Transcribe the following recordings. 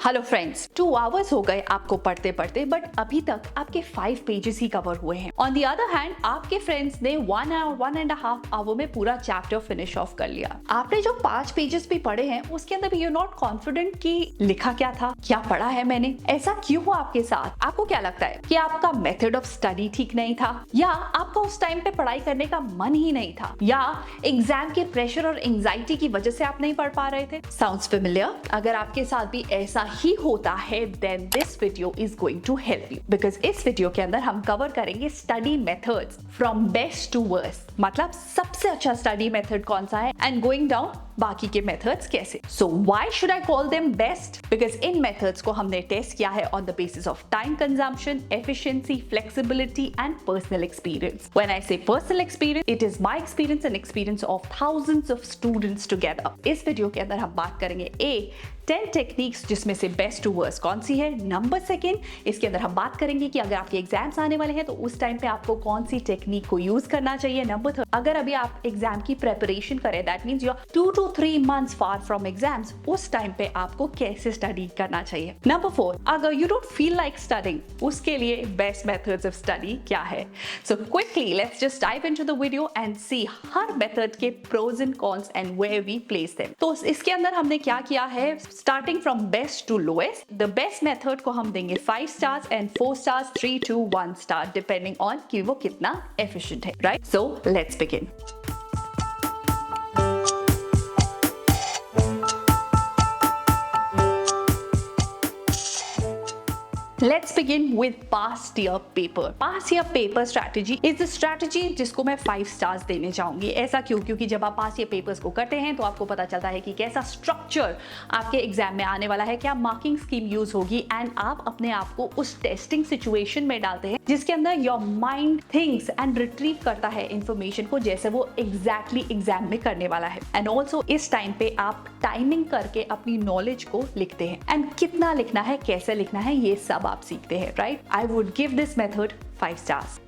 Hello friends, 2 hours हो गए आपको पढ़ते पढ़ते, बट अभी तक आपके 5 पेजेस ही कवर हुए हैं। ऑन द अदर हैंड, आपके फ्रेंड्स ने 1 आवर 1.5 आवर में पूरा चैप्टर फिनिश ऑफ कर लिया। आपने जो 5 पेजेस भी पढ़े हैं उसके अंदर भी यू नॉट कॉन्फिडेंट कि लिखा क्या था, क्या पढ़ा है मैंने, ऐसा क्यों हुआ आपके साथ? आपको क्या लगता है कि आपका मेथड ऑफ स्टडी ठीक नहीं था, या आपका उस टाइम पे पढ़ाई करने का मन ही नहीं था, या एग्जाम के प्रेशर और एंजाइटी की वजह से आप नहीं पढ़ पा रहे थे? Sounds familiar? अगर आपके साथ भी ऐसा ही होता है then this video is going to help you, because इस वीडियो के अंदर हम कवर करेंगे study methods from best to worst, मतलब सबसे अच्छा स्टडी मेथड कौन सा है एंड गोइंग डाउन बाकी के मेथड्स कैसे। So why should I call them best? Because इन मेथड्स को हमने टेस्ट किया है on the basis of time consumption, efficiency, flexibility and personal experience. When I say personal experience, it is my experience and experience of thousands of students together. इस video के अंदर हम बात करेंगे 10 टेक्निक्स जिसमें से बेस्ट टू वर्स्ट कौन सी है। नंबर सेकंड, इसके अंदर हम बात करेंगे कि अगर आपके एग्जाम्स आने वाले हैं तो उस टाइम पे आपको कौन सी टेक्निक को यूज करना चाहिए। नंबर थर्ड, अगर अभी आप एग्जाम की प्रिपरेशन करें, that means you are 2 to 3 months far from exams, उस टाइम पे आपको कैसे स्टडी करना चाहिए। नंबर 4, अगर you don't feel like studying, उसके लिए बेस्ट मेथड्स ऑफ स्टडी क्या है। So quickly let's just dive into the video and see हर मेथड के pros and cons and where we place them. तो इसके अंदर हमने क्या किया है, starting from best to lowest, the best method को हम देंगे 5 stars and 4 stars, 3 to 1 star depending on कि वो कितना एफिशिएंट है, right? So let's begin. Let's begin with past year paper. Past year paper strategy is the strategy जिसको मैं 5 stars देने चाहूंगी। ऐसा क्यों? क्योंकि जब आप past year papers को करते हैं तो आपको पता चलता है कि कैसा स्ट्रक्चर आपके एग्जाम में आने वाला है, क्या मार्किंग स्कीम यूज होगी, एंड आप अपने आप को उस टेस्टिंग सिचुएशन में डालते हैं जिसके अंदर your mind thinks and retrieve करता है इंफॉर्मेशन को जैसे वो एग्जैक्टली एग्जाम में करने वाला है। एंड ऑल्सो इस टाइम पे आप टाइमिंग करके अपनी नॉलेज को लिखते हैं, एंड कितना लिखना है, कैसे लिखना है, ये सब आप सीखते हैं, right? I would give this method 5 stars.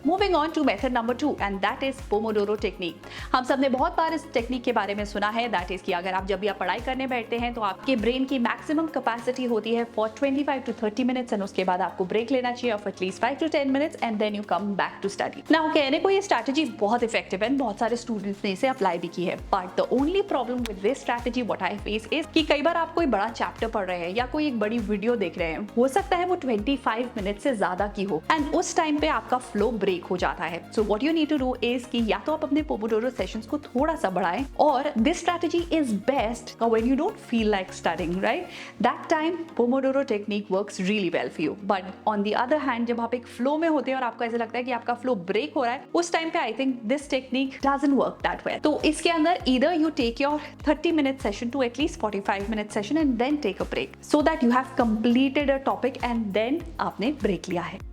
Moving on to method number 2 and that is Pomodoro technique. हम सब ने बहुत बार इस टेक्निक के बारे में सुना है, दैट इज कि अगर आप जब भी आप पढ़ाई करने बैठते हैं तो आपके ब्रेन की मैक्सिमम कैपेसिटी होती है फॉर 25 to 30 minutes एंड उसके बाद आपको ब्रेक लेना चाहिए of at least 5 to 10 minutes and then you come back to study. Now कहने को ये स्ट्रैटेजी बहुत इफेक्टिव है, बहुत सारे स्टूडेंट्स ने इसे अप्लाई भी की है, but the only problem with this strategy what I face is कि कई बार आप कोई बड़ा चैप्टर पढ़ रहे हैं या कोई एक बड़ी वीडियो देख रहे हैं, हो सकता है वो 25 मिनट से ज्यादा की हो, एंड उस टाइम पे आपका फ्लो ब्रेक हो जाता है। So what you need to do is कि या तो आप अपने पोमोडोरो सेशंस को थोड़ा सा बढ़ाएं, और this strategy is best when you don't feel like studying, right? That time Pomodoro technique works really well for you. But on the other hand, जब आप एक फ्लो में होते हैं और आपको ऐसा लगता है कि आपका फ्लो ब्रेक हो रहा है, उस टाइम पे I think this technique doesn't work that well. तो इसके अंदर either you take your 30 minute session to at least 45 minute session and then take a break, so that you have completed a topic and then आपने break लिया है।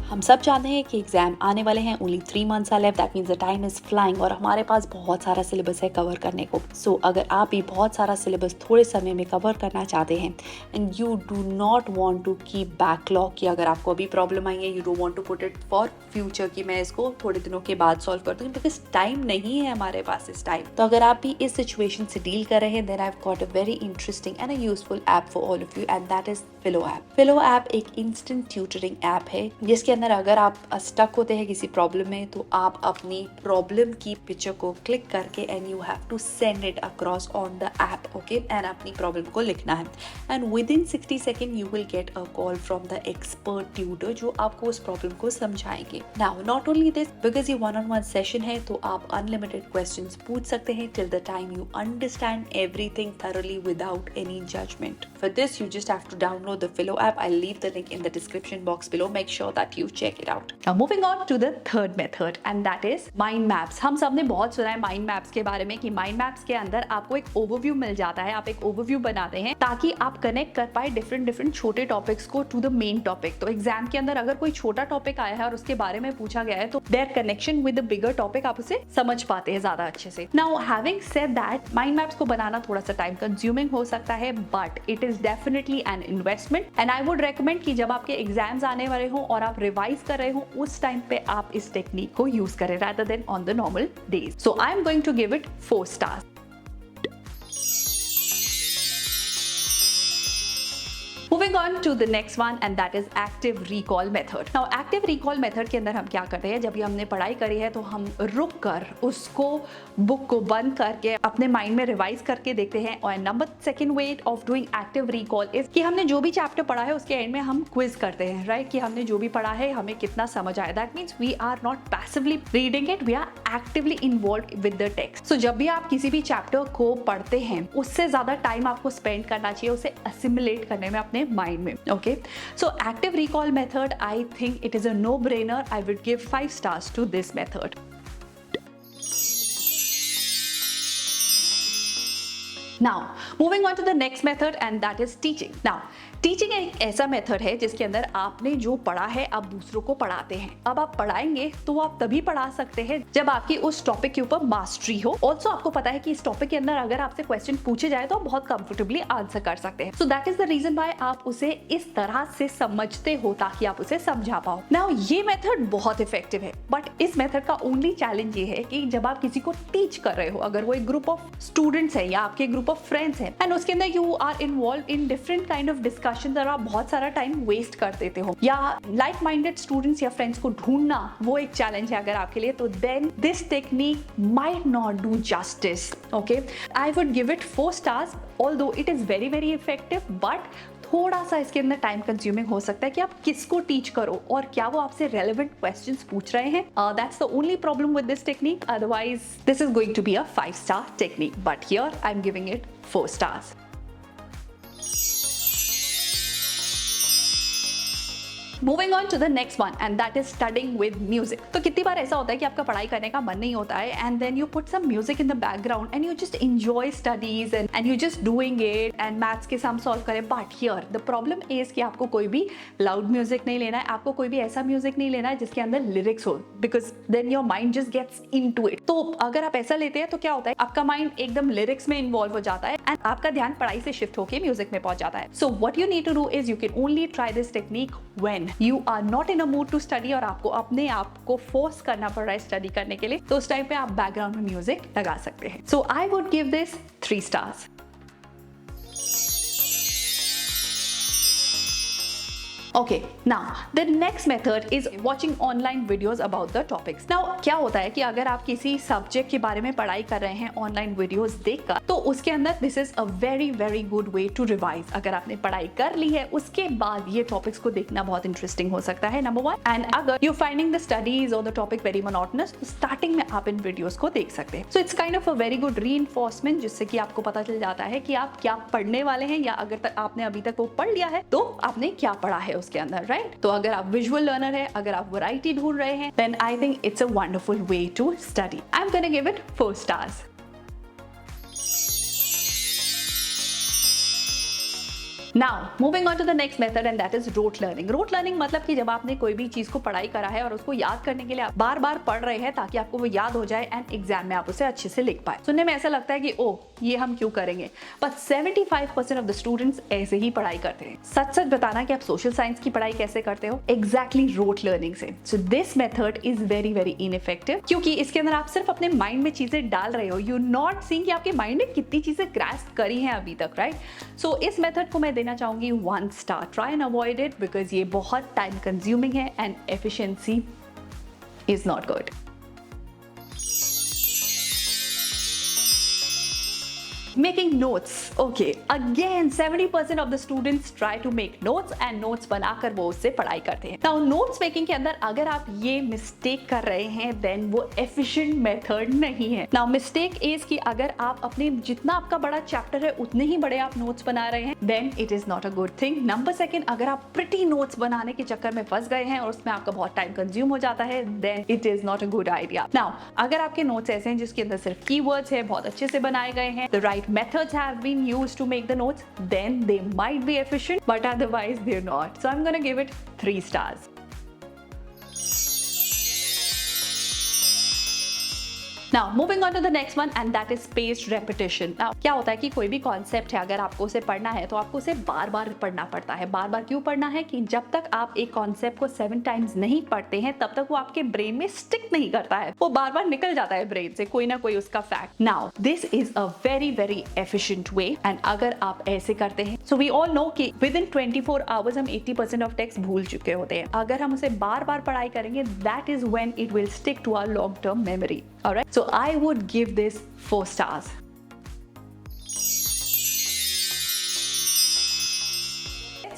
हम सब जानते हैं कि एग्जाम आने वाले हैं, only 3 months are left, that means the time is flying और हमारे पास बहुत सारा सिलेबस है कवर करने को। सो अगर आप भी बहुत सारा सिलेबस थोड़े समय में कवर करना चाहते हैं and you do not want to keep backlog, कि अगर आपको अभी प्रॉब्लम आई है, you don't want to put it for future कि मैं इसको थोड़े दिनों के बाद सॉल्व कर दूंगी, बिकॉज टाइम नहीं है हमारे पास इस टाइम। तो अगर आप भी इस सिचुएशन से डील कर रहे हैं, then I have got a very interesting and a useful app for all of you, and that is Filo app. Filo app एक इंस्टेंट ट्यूटरिंग ऐप है जिसके अंदर अगर आप स्टक होते हैं किसी प्रॉब्लम में तो आप अपनी प्रॉब्लम की पिक्चर को क्लिक करके and you have to send it across on the app, okay? And अपनी प्रॉब्लम को लिखना है, and within 60 second you will get a call from the expert tutor जो आपको उस प्रॉब्लम को समझाएंगे। Now not only this, because ये 1-on-1 सेशन है तो आप अनलिमिटेड क्वेश्चंस पूछ सकते हैं till the time you understand everything thoroughly without any judgment. For this you just have to download the Philo app. I'll leave the link in the description box below. Make sure that you check it out. Now moving on to the third method and that is mind maps. हम सब ने बहुत सुना है mind maps के बारे में कि mind maps के अंदर आपको एक overview मिल जाता है, आप एक overview बनाते हैं ताकि आप कनेक्ट कर पाए different छोटे टॉपिक्स को to the main topic। तो एग्जाम के अंदर अगर कोई छोटा टॉपिक आया है और उसके बारे में पूछा गया है तो their connection with the bigger topic आप उसे समझ पाते हैं ज्यादा अच्छे से। Now having said that, mind maps को बनाना थोड़ा सा टाइम कंज्यूमिंग हो सकता है, but it is definitely an investment investment, and I would recommend कि जब आपके एग्जाम्स आने वाले हो और आप रिवाइज कर रहे हो उस टाइम पे आप इस टेक्निक को यूज करें rather than on the normal days. So I am going to give it 4 stars. Moving on to the next one and that is active recall method. Now active recall method के अंदर हम क्या करते हैं, जब भी हमने पढ़ाई करी है तो हम रुक कर उसको बुक को बंद करके अपने माइंड में रिवाइज करके देखते हैं. और number second way of doing active recall is कि हमने जो भी चैप्टर पढ़ा है उसके एंड में हम क्विज करते हैं, राइट, कि हमने जो भी पढ़ा है हमें कितना समझ आया. That means we are not passively reading it, we are actively involve with the text. So जब भी आप किसी भी चैप्टर को पढ़ते हैं उससे ज्यादा टाइम आपको स्पेंड करना चाहिए उसे असिमुलेट करने में अपने माइंड में. Okay, so active recall method, I think it is a no brainer. I would give 5 stars to this method. Now, moving on to the next method and that is teaching. Now, teaching एक ऐसा method है जिसके अंदर आपने जो पढ़ा है आप दूसरों को पढ़ाते हैं. अब आप पढ़ाएंगे तो आप तभी पढ़ा सकते हैं जब आपकी उस टॉपिक के ऊपर मास्टरी हो. ऑल्सो आपको पता है कि इस टॉपिक के अंदर अगर आपसे क्वेश्चन पूछे जाए तो आप बहुत कंफर्टेबली आंसर कर सकते हैं. So that is the reason why आप उसे इस तरह से समझते हो ताकि आप उसे समझा पाओ. नाउ ये मेथड बहुत इफेक्टिव है, बट इस मेथड का ओनली चैलेंज ये है कि जब आप किसी को टीच कर रहे हो, अगर वो एक ग्रुप ऑफ स्टूडेंट्स है या आपके ग्रुप ऑफ फ्रेंड्स है एंड उसके अंदर you are involve in different kind of discussion, आप बहुत सारा टाइम वेस्ट कर देते हो या लाइक माइंडेड स्टूडेंट्स या फ्रेंड्स को ढूंढना वो एक चैलेंज है अगर आपके लिए, तो then this technique might not do justice. Okay, I would give it 4 stars, although it is very very effective, but थोड़ा सा इसके अंदर टाइम कंज्यूमिंग हो सकता है कि आप किसको टीच करो और क्या वो आपसे रेलेवेंट क्वेश्चंस पूछ रहे हैं. That's the only problem with this technique. Otherwise this is going to be a 5 star technique, but here I am giving it 4 stars. Moving on to the next one and that is studying with music. तो कितनी बार ऐसा होता है कि आपका पढ़ाई करने का मन नहीं होता है and then you put some music in the background and you just enjoy studies and you just doing it and maths के sum solve करें. But here the problem is कि आपको कोई भी loud music नहीं लेना है, आपको कोई भी ऐसा music नहीं लेना है जिसके अंदर lyrics हो, because then your mind just gets into it. तो अगर आप ऐसा लेते हैं तो क्या होता है, आपका mind एकदम lyrics में involve हो जाता है and आपका ध्यान पढ़ाई से shift होके music में पहुंच जाता है. So what you need to do is you can only try this technique when you are not in a mood to study और आपको अपने आप को फोर्स करना पड़ रहा है स्टडी करने के लिए, तो उस टाइम पे आप बैकग्राउंड में म्यूजिक लगा सकते हैं. So I would give this 3 stars. Okay, now the next method is watching online videos about the topics. Now क्या होता है कि अगर आप किसी सब्जेक्ट के बारे में पढ़ाई कर रहे हैं ऑनलाइन वीडियोस देखकर, तो उसके अंदर this is a very very good way to revise. अगर आपने पढ़ाई कर ली है उसके बाद ये टॉपिक्स को देखना बहुत इंटरेस्टिंग हो सकता है, नंबर 1. एंड अगर यू फाइंडिंग द स्टडीज और द टॉपिक वेरी मोनोटोनस, तो स्टार्टिंग में आप इन वीडियोस को देख सकते हैं. So it's kind of a very good reinforcement जिससे कि आपको पता चल जाता है कि आप क्या पढ़ने वाले हैं, या अगर तक आपने अभी तक वो पढ़ लिया है तो आपने क्या पढ़ा है उसके अंदर, राइट. तो अगर आप विजुअल लर्नर है, अगर आप वैरायटी ढूंढ रहे हैं, then I think it's a wonderful way to study. I am gonna give it 4 stars. Now, moving on to the next method and that is rote learning. Rote learning मतलब कि जब आपने कोई भी चीज को पढ़ाई करा है और उसको याद करने के लिए आप बार बार पढ़ रहे हैं ताकि आपको वो याद हो जाए एंड एग्जाम में आप उसे अच्छे से लिख पाए. सुनने में ऐसा लगता है कि ओह ये हम क्यों करेंगे, बट 75% ऑफ द स्टूडेंट्स ऐसे ही पढ़ाई करते हैं. सच सच बताना कि आप सोशल साइंस की पढ़ाई कैसे करते हो, एग्जैक्टली रोट लर्निंग से. So this method is very very ineffective क्योंकि इसके अंदर आप सिर्फ अपने माइंड में चीजें डाल रहे हो, यू नॉट सीइंग कि आपके माइंड ने कितनी चीजें ग्रास्प करी हैं अभी तक, राइट. सो इस मेथड को मैं देना चाहूंगी 1 star. Try and avoid it because ये बहुत टाइम कंज्यूमिंग है and efficiency is not good. Making notes. Okay, again 70% of the students try to make notes and notes बनाकर वो उससे पढ़ाई करते हैं. Now notes making के अंदर अगर आप ये mistake कर रहे हैं then वो efficient method नहीं है. Now mistake is कि अगर आप अपने जितना आपका बड़ा chapter है उतने ही बड़े आप notes बना रहे हैं then it is not a good thing. Number 2, अगर आप pretty notes बनाने के चक्कर में फंस गए हैं और उसमें आपका बहुत टाइम कंज्यूम हो जाता है then it is not a good idea. Now अगर आपके notes ऐसे हैं जिसके अंदर सिर्फ keywords है, बहुत अच्छे से बनाए गए हैं, the right methods have been used to make the notes, then they might be efficient, but otherwise they're not. So I'm gonna give it 3 stars. Now moving on to the next one and that is spaced repetition. Now क्या होता है कि कोई भी concept है, अगर आपको उसे पढ़ना है तो आपको उसे बार बार पढ़ना पड़ता है। बार बार क्यों पढ़ना है? कि जब तक आप एक कॉन्सेप्ट को 7 टाइम्स नहीं पढ़ते हैं तब तक वो आपके ब्रेन में स्टिक नहीं करता है, वो बार बार निकल जाता है ब्रेन से कोई ना कोई उसका fact. Now this is a very very efficient way, and अगर आप ऐसे करते हैं, सो वी ऑल नो कि विद इन 24 आवर्स हम 80% ऑफ टेक्स्ट भूल चुके होते हैं। अगर हम उसे बार बार पढ़ाई करेंगे, that is when it will stick to our long term memory. Alright, so I would give this 4 stars.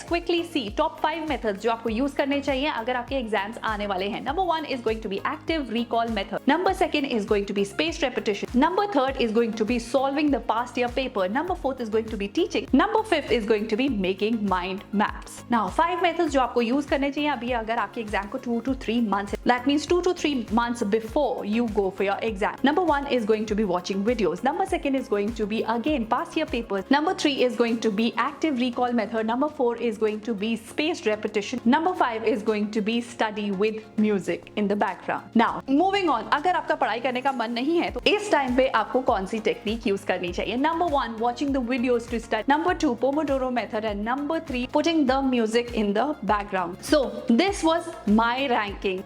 Quickly see top 5 methods जो आपको यूज करने चाहिए अगर आपके एग्जाम्स आने वाले हैं. Number 1 is going to be active recall method. Number 2 is going to be spaced repetition. Number 3 is going to be solving the past year paper. Number 4 is going to be teaching. Number 5 is going to be making mind maps. Now 5 methods जो आपको use करने चाहिए अभी अगर आपके exam को 2 to 3 months, that means 2 to 3 months before you go for your exam. Number 1 is going to be watching videos. Number 2 is going to be again past year papers. Number 3 is going to be active recall method. Number 4 is going to be spaced repetition. Number 5 is going to be study with music in the background. Now moving on, अगर आपका पढ़ाई करने का मन नहीं है तो इस टाइम पे आपको कौन सी टेक्निक यूज करनी चाहिए? Number 1 watching the videos to study. Number 2 Pomodoro method, and Number 3 putting the music in the background. So this was my ranking.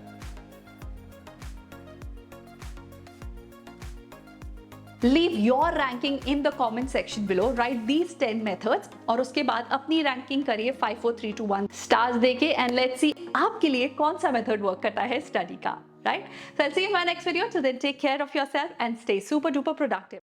Leave your ranking in the comment section below. Write these 10 methods और उसके बाद अपनी ranking करिए 5 4 3 2 1 stars देके, and let's see आपके लिए कौन सा मेथड वर्क करता है स्टडी का, right? So I'll see you in my next video. Till then, take care of yourself and stay super duper productive.